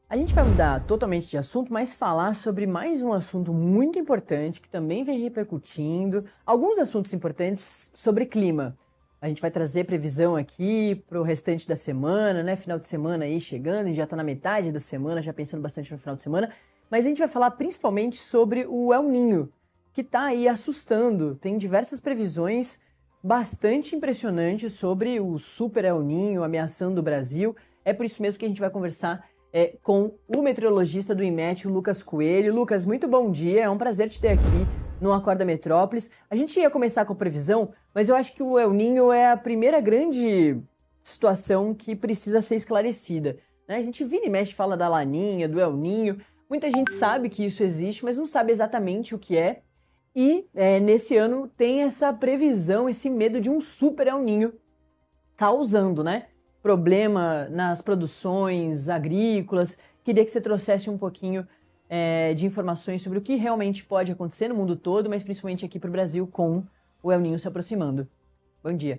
A gente vai mudar totalmente de assunto, mas falar sobre mais um assunto muito importante que também vem repercutindo. Alguns assuntos importantes sobre clima. A gente vai trazer previsão aqui para o restante da semana, né? Final de semana aí chegando, a gente já está na metade da semana, já pensando bastante no final de semana. Mas a gente vai falar principalmente sobre o El Niño, que está aí assustando. Tem diversas previsões bastante impressionantes sobre o Super El Niño ameaçando o Brasil. É por isso mesmo que a gente vai conversar com o meteorologista do IMET, o Lucas Coelho. Lucas, muito bom dia, é um prazer te ter aqui no Acorda Metrópolis. A gente ia começar com a previsão, mas eu acho que o El Niño é a primeira grande situação que precisa ser esclarecida, né? A gente vira e mexe fala da Laninha, do El Niño, muita gente sabe que isso existe, mas não sabe exatamente o que é. E nesse ano tem essa previsão, esse medo de um super El Niño causando, né? Problema nas produções agrícolas. Queria que você trouxesse um pouquinho de informações sobre o que realmente pode acontecer no mundo todo, mas principalmente aqui para o Brasil com o El Niño se aproximando. Bom dia.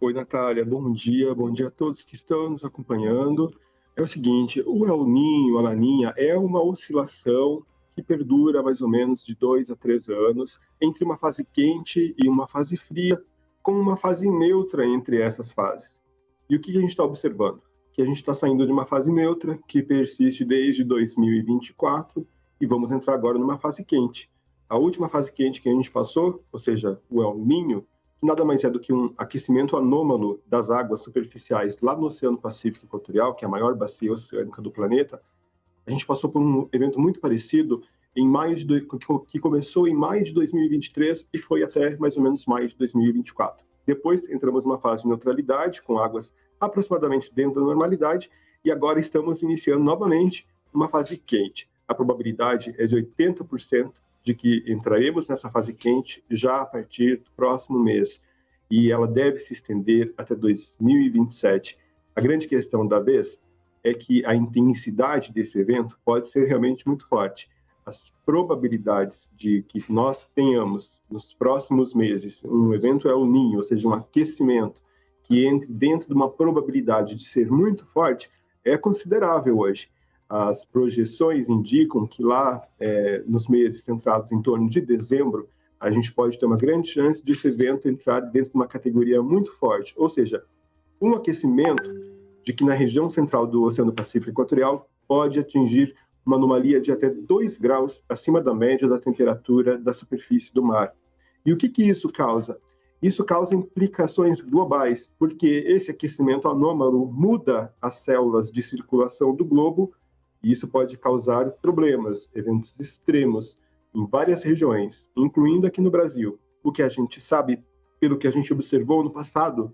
Oi, Natália, bom dia a todos que estão nos acompanhando. É o seguinte, o El Niño, a Laninha, é uma oscilação que perdura mais ou menos de 2 a 3 anos entre uma fase quente e uma fase fria, com uma fase neutra entre essas fases. E o que a gente está observando? Que a gente está saindo de uma fase neutra que persiste desde 2024 e vamos entrar agora numa fase quente. A última fase quente que a gente passou, ou seja, o El Niño, que nada mais é do que um aquecimento anômalo das águas superficiais lá no Oceano Pacífico Equatorial, que é a maior bacia oceânica do planeta. A gente passou por um evento muito parecido que começou em maio de 2023 e foi até mais ou menos maio de 2024. Depois entramos numa fase de neutralidade, com águas aproximadamente dentro da normalidade, e agora estamos iniciando novamente uma fase quente. A probabilidade é de 80% de que entraremos nessa fase quente já a partir do próximo mês, e ela deve se estender até 2027. A grande questão da vez é que a intensidade desse evento pode ser realmente muito forte. As probabilidades de que nós tenhamos nos próximos meses um evento El Niño, ou seja, um aquecimento que entre dentro de uma probabilidade de ser muito forte, é considerável hoje. As projeções indicam que lá, nos meses centrados em torno de dezembro, a gente pode ter uma grande chance de esse evento entrar dentro de uma categoria muito forte, ou seja, um aquecimento de que na região central do Oceano Pacífico Equatorial pode atingir uma anomalia de até 2 graus acima da média da temperatura da superfície do mar. E o que isso causa? Isso causa implicações globais, porque esse aquecimento anômalo muda as células de circulação do globo e isso pode causar problemas, eventos extremos em várias regiões, incluindo aqui no Brasil. O que a gente sabe, pelo que a gente observou no passado,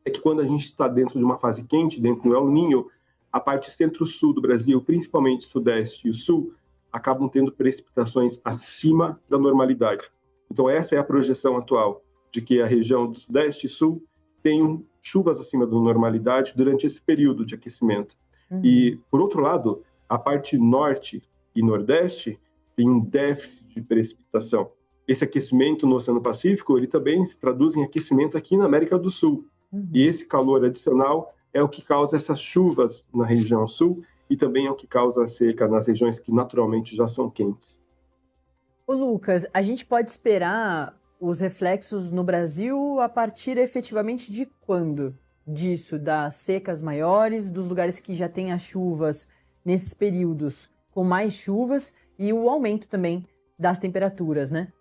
é que quando a gente está dentro de uma fase quente, dentro do El Niño, a parte centro-sul do Brasil, principalmente o sudeste e o sul, acabam tendo precipitações acima da normalidade. Então essa é a projeção atual, de que a região do sudeste e sul tenham chuvas acima da normalidade durante esse período de aquecimento. E, por outro lado, a parte norte e nordeste tem um déficit de precipitação. Esse aquecimento no Oceano Pacífico, ele também se traduz em aquecimento aqui na América do Sul. E esse calor adicional é o que causa essas chuvas na região sul e também é o que causa a seca nas regiões que naturalmente já são quentes. Ô Lucas, a gente pode esperar os reflexos no Brasil a partir efetivamente de quando? Disso, das secas maiores, dos lugares que já têm as chuvas nesses períodos com mais chuvas e o aumento também das temperaturas, né?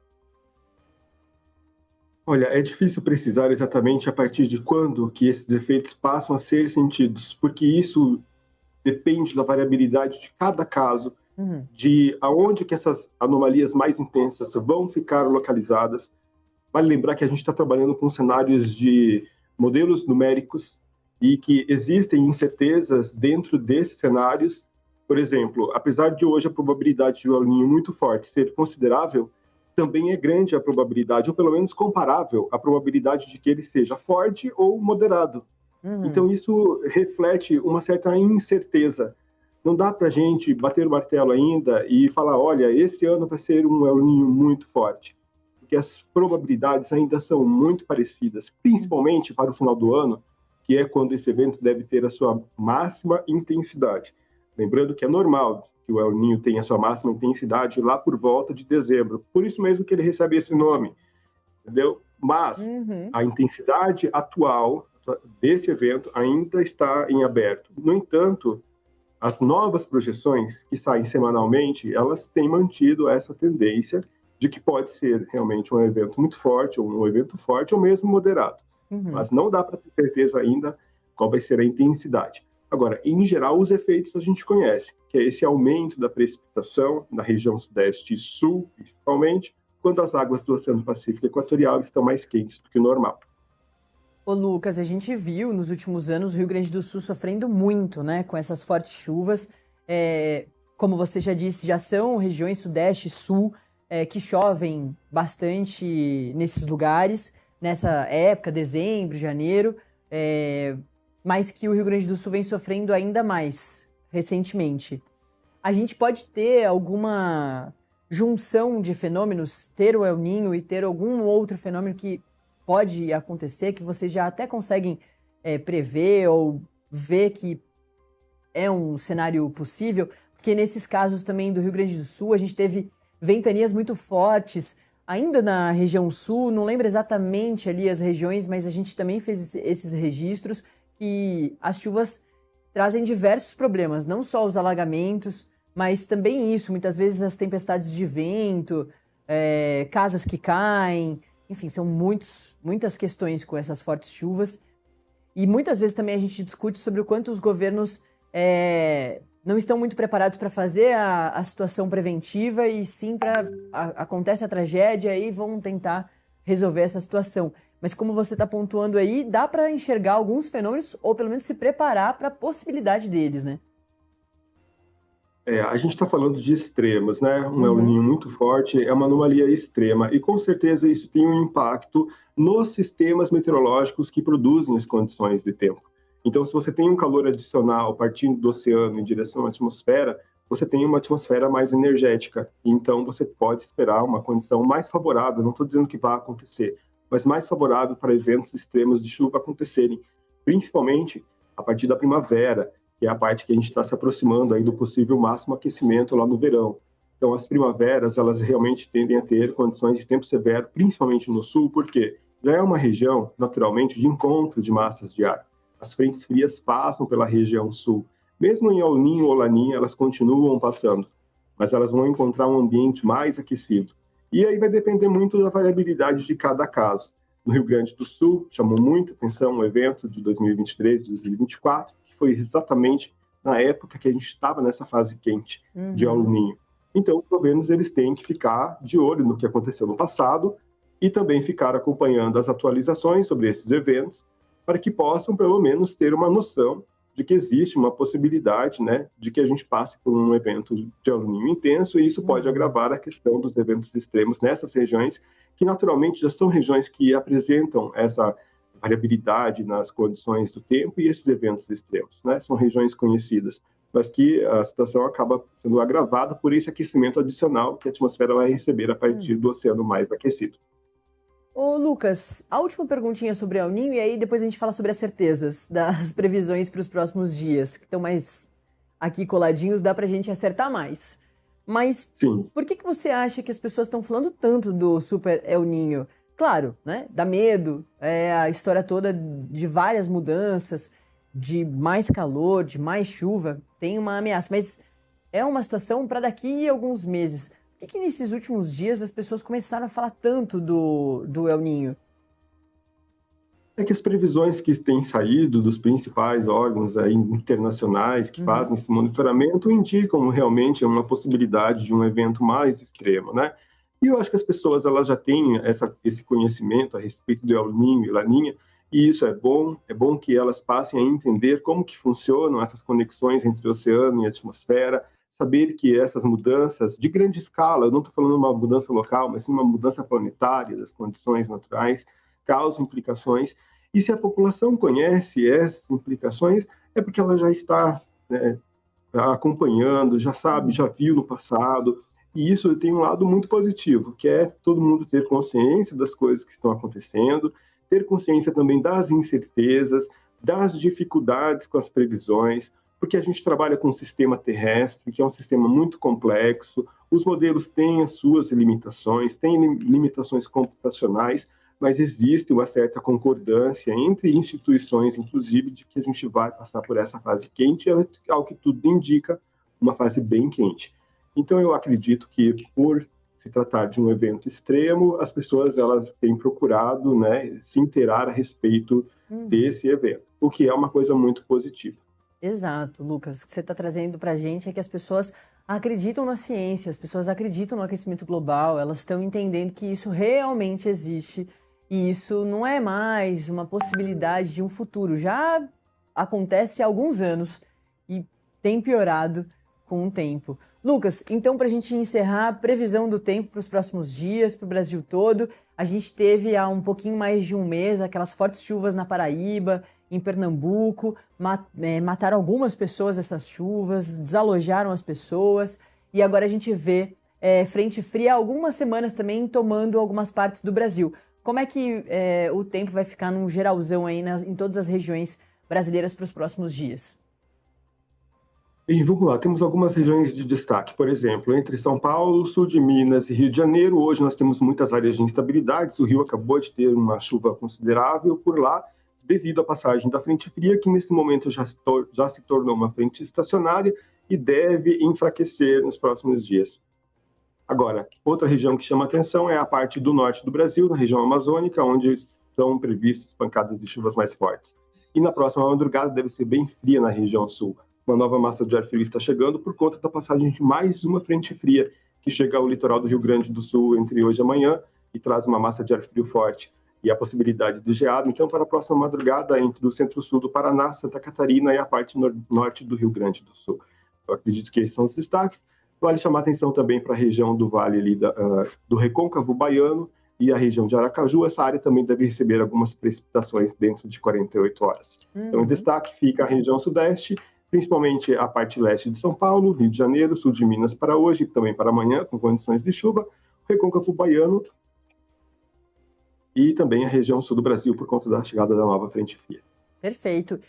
Olha, é difícil precisar exatamente a partir de quando que esses efeitos passam a ser sentidos, porque isso depende da variabilidade de cada caso, de aonde que essas anomalias mais intensas vão ficar localizadas. Vale lembrar que a gente está trabalhando com cenários de modelos numéricos e que existem incertezas dentro desses cenários. Por exemplo, apesar de hoje a probabilidade de um El Niño muito forte ser considerável, também é grande a probabilidade, ou pelo menos comparável, a probabilidade de que ele seja forte ou moderado. Então isso reflete uma certa incerteza. Não dá para a gente bater o martelo ainda e falar, olha, esse ano vai ser um El Niño muito forte, porque as probabilidades ainda são muito parecidas, principalmente para o final do ano, que é quando esse evento deve ter a sua máxima intensidade. Lembrando que é normal que o El Niño tenha sua máxima intensidade lá por volta de dezembro. Por isso mesmo que ele recebe esse nome, entendeu? Mas a intensidade atual desse evento ainda está em aberto. No entanto, as novas projeções que saem semanalmente, elas têm mantido essa tendência de que pode ser realmente um evento muito forte, ou um evento forte, ou mesmo moderado. Mas não dá para ter certeza ainda qual vai ser a intensidade. Agora, em geral, os efeitos a gente conhece, que é esse aumento da precipitação na região sudeste e sul, principalmente, quando as águas do Oceano Pacífico Equatorial estão mais quentes do que o normal. Ô Lucas, a gente viu nos últimos anos o Rio Grande do Sul sofrendo muito, né, com essas fortes chuvas. Como você já disse, já são regiões sudeste e sul que chovem bastante nesses lugares, nessa época, dezembro, janeiro, mas que o Rio Grande do Sul vem sofrendo ainda mais recentemente. A gente pode ter alguma junção de fenômenos, ter o El Niño e ter algum outro fenômeno que pode acontecer, que vocês já até conseguem prever ou ver que é um cenário possível, porque nesses casos também do Rio Grande do Sul, a gente teve ventanias muito fortes, ainda na região sul, não lembro exatamente ali as regiões, mas a gente também fez esses registros que as chuvas trazem diversos problemas, não só os alagamentos, mas também isso, muitas vezes as tempestades de vento, casas que caem, enfim, são muitas questões com essas fortes chuvas. E muitas vezes também a gente discute sobre o quanto os governos não estão muito preparados para fazer a situação preventiva e sim acontece a tragédia e vão tentar resolver essa situação. Mas como você está pontuando aí, dá para enxergar alguns fenômenos ou pelo menos se preparar para a possibilidade deles, né? A gente está falando de extremos, né? Um El Niño muito forte é uma anomalia extrema e com certeza isso tem um impacto nos sistemas meteorológicos que produzem as condições de tempo. Então, se você tem um calor adicional partindo do oceano em direção à atmosfera, você tem uma atmosfera mais energética. Então, você pode esperar uma condição mais favorável, não estou dizendo que vai acontecer, mas mais favorável para eventos extremos de chuva acontecerem, principalmente a partir da primavera, que é a parte que a gente está se aproximando aí do possível máximo aquecimento lá no verão. Então, as primaveras, elas realmente tendem a ter condições de tempo severo, principalmente no sul, porque já é uma região, naturalmente, de encontro de massas de ar. As frentes frias passam pela região sul. Mesmo em El Niño ou Laninha, elas continuam passando, mas elas vão encontrar um ambiente mais aquecido. E aí vai depender muito da variabilidade de cada caso. No Rio Grande do Sul, chamou muita atenção o evento de 2023, 2024, foi exatamente na época que a gente estava nessa fase quente de El Niño. Então, os governos eles têm que ficar de olho no que aconteceu no passado e também ficar acompanhando as atualizações sobre esses eventos para que possam, pelo menos, ter uma noção de que existe uma possibilidade, né, de que a gente passe por um evento de El Niño intenso e isso pode agravar a questão dos eventos extremos nessas regiões que, naturalmente, já são regiões que apresentam essa variabilidade nas condições do tempo e esses eventos extremos, né? São regiões conhecidas, mas que a situação acaba sendo agravada por esse aquecimento adicional que a atmosfera vai receber a partir do oceano mais aquecido. Ô Lucas, a última perguntinha sobre El Niño e aí depois a gente fala sobre as certezas das previsões para os próximos dias, que estão mais aqui coladinhos, dá para a gente acertar mais. Mas Sim. Por que você acha que as pessoas estão falando tanto do Super El Niño? Claro, né? Dá medo, a história toda de várias mudanças, de mais calor, de mais chuva, tem uma ameaça, mas é uma situação para daqui a alguns meses. Por que nesses últimos dias as pessoas começaram a falar tanto do El Niño? É que as previsões que têm saído dos principais órgãos aí internacionais que fazem esse monitoramento indicam realmente uma possibilidade de um evento mais extremo, né? E eu acho que as pessoas elas já têm esse conhecimento a respeito do El Niño e Laninha, e isso é bom que elas passem a entender como que funcionam essas conexões entre o oceano e a atmosfera, saber que essas mudanças de grande escala, eu não estou falando uma mudança local, mas sim uma mudança planetária das condições naturais, causam implicações, e se a população conhece essas implicações, é porque ela já está, né, acompanhando, já sabe, já viu no passado. E isso tem um lado muito positivo, que é todo mundo ter consciência das coisas que estão acontecendo, ter consciência também das incertezas, das dificuldades com as previsões, porque a gente trabalha com um sistema terrestre, que é um sistema muito complexo, os modelos têm as suas limitações, têm limitações computacionais, mas existe uma certa concordância entre instituições, inclusive, de que a gente vai passar por essa fase quente, e ao que tudo indica, uma fase bem quente. Então, eu acredito que, por se tratar de um evento extremo, as pessoas elas têm procurado, né, se inteirar a respeito desse evento, o que é uma coisa muito positiva. Exato, Lucas. O que você está trazendo para a gente é que as pessoas acreditam na ciência, as pessoas acreditam no aquecimento global, elas estão entendendo que isso realmente existe e isso não é mais uma possibilidade de um futuro. Já acontece há alguns anos e tem piorado com o tempo. Lucas, então para a gente encerrar, a previsão do tempo para os próximos dias, para o Brasil todo, a gente teve há um pouquinho mais de um mês aquelas fortes chuvas na Paraíba, em Pernambuco, mataram algumas pessoas essas chuvas, desalojaram as pessoas, e agora a gente vê frente fria há algumas semanas também tomando algumas partes do Brasil. Como é que o tempo vai ficar num geralzão aí em todas as regiões brasileiras para os próximos dias? E vamos lá, temos algumas regiões de destaque, por exemplo, entre São Paulo, sul de Minas e Rio de Janeiro, hoje nós temos muitas áreas de instabilidades, o Rio acabou de ter uma chuva considerável por lá, devido à passagem da frente fria, que nesse momento já se tornou uma frente estacionária e deve enfraquecer nos próximos dias. Agora, outra região que chama atenção é a parte do norte do Brasil, na região amazônica, onde são previstas pancadas de chuvas mais fortes. E na próxima madrugada deve ser bem fria na região sul. Uma nova massa de ar frio está chegando por conta da passagem de mais uma frente fria que chega ao litoral do Rio Grande do Sul entre hoje e amanhã e traz uma massa de ar frio forte e a possibilidade de geado. Então, para a próxima madrugada, entre o centro-sul do Paraná, Santa Catarina e a parte norte do Rio Grande do Sul. Eu acredito que esses são os destaques. Vale chamar atenção também para a região do Vale ali do Recôncavo Baiano e a região de Aracaju. Essa área também deve receber algumas precipitações dentro de 48 horas. Então, em destaque fica a região sudeste, principalmente a parte leste de São Paulo, Rio de Janeiro, sul de Minas para hoje e também para amanhã, com condições de chuva, Recôncavo Baiano e também a região sul do Brasil por conta da chegada da nova frente fria. Perfeito.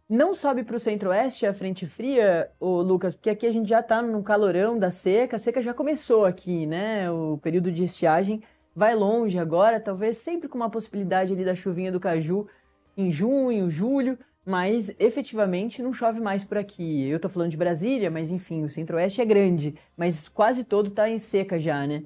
Não sobe para o centro-oeste a frente fria, Lucas, porque aqui a gente já está no calorão da seca, a seca já começou aqui, né? O período de estiagem vai longe agora, talvez sempre com uma possibilidade ali da chuvinha do caju em junho, julho, mas efetivamente não chove mais por aqui. Eu tô falando de Brasília, mas enfim, o centro-oeste é grande, mas quase todo tá em seca já, né?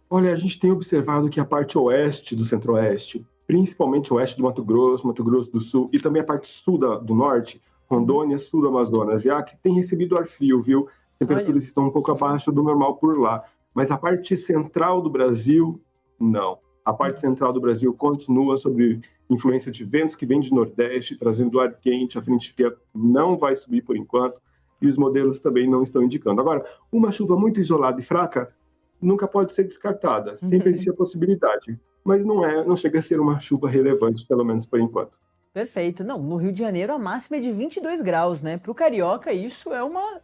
Olha, a gente tem observado que a parte oeste do centro-oeste, principalmente oeste do Mato Grosso do Sul e também a parte sul do norte, Rondônia, sul do Amazonas e Acre, tem recebido ar frio, viu? As temperaturas estão um pouco abaixo do normal por lá. Mas a parte central do Brasil, não. A parte central do Brasil continua sob influência de ventos que vêm de nordeste, trazendo ar quente, a frente fria não vai subir por enquanto, e os modelos também não estão indicando. Agora, uma chuva muito isolada e fraca nunca pode ser descartada, sempre existe a possibilidade, mas não chega a ser uma chuva relevante, pelo menos por enquanto. Perfeito. Não, no Rio de Janeiro a máxima é de 22 graus, né? Para o carioca isso é uma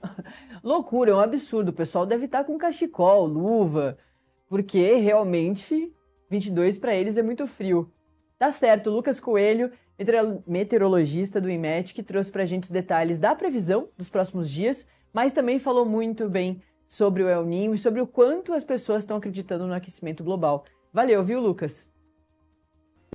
loucura, é um absurdo. O pessoal deve estar com cachecol, luva, porque realmente 22 para eles é muito frio. Tá certo, Lucas Coelho, meteorologista do IMET, que trouxe para a gente os detalhes da previsão dos próximos dias, mas também falou muito bem sobre o El Niño e sobre o quanto as pessoas estão acreditando no aquecimento global. Valeu, viu, Lucas?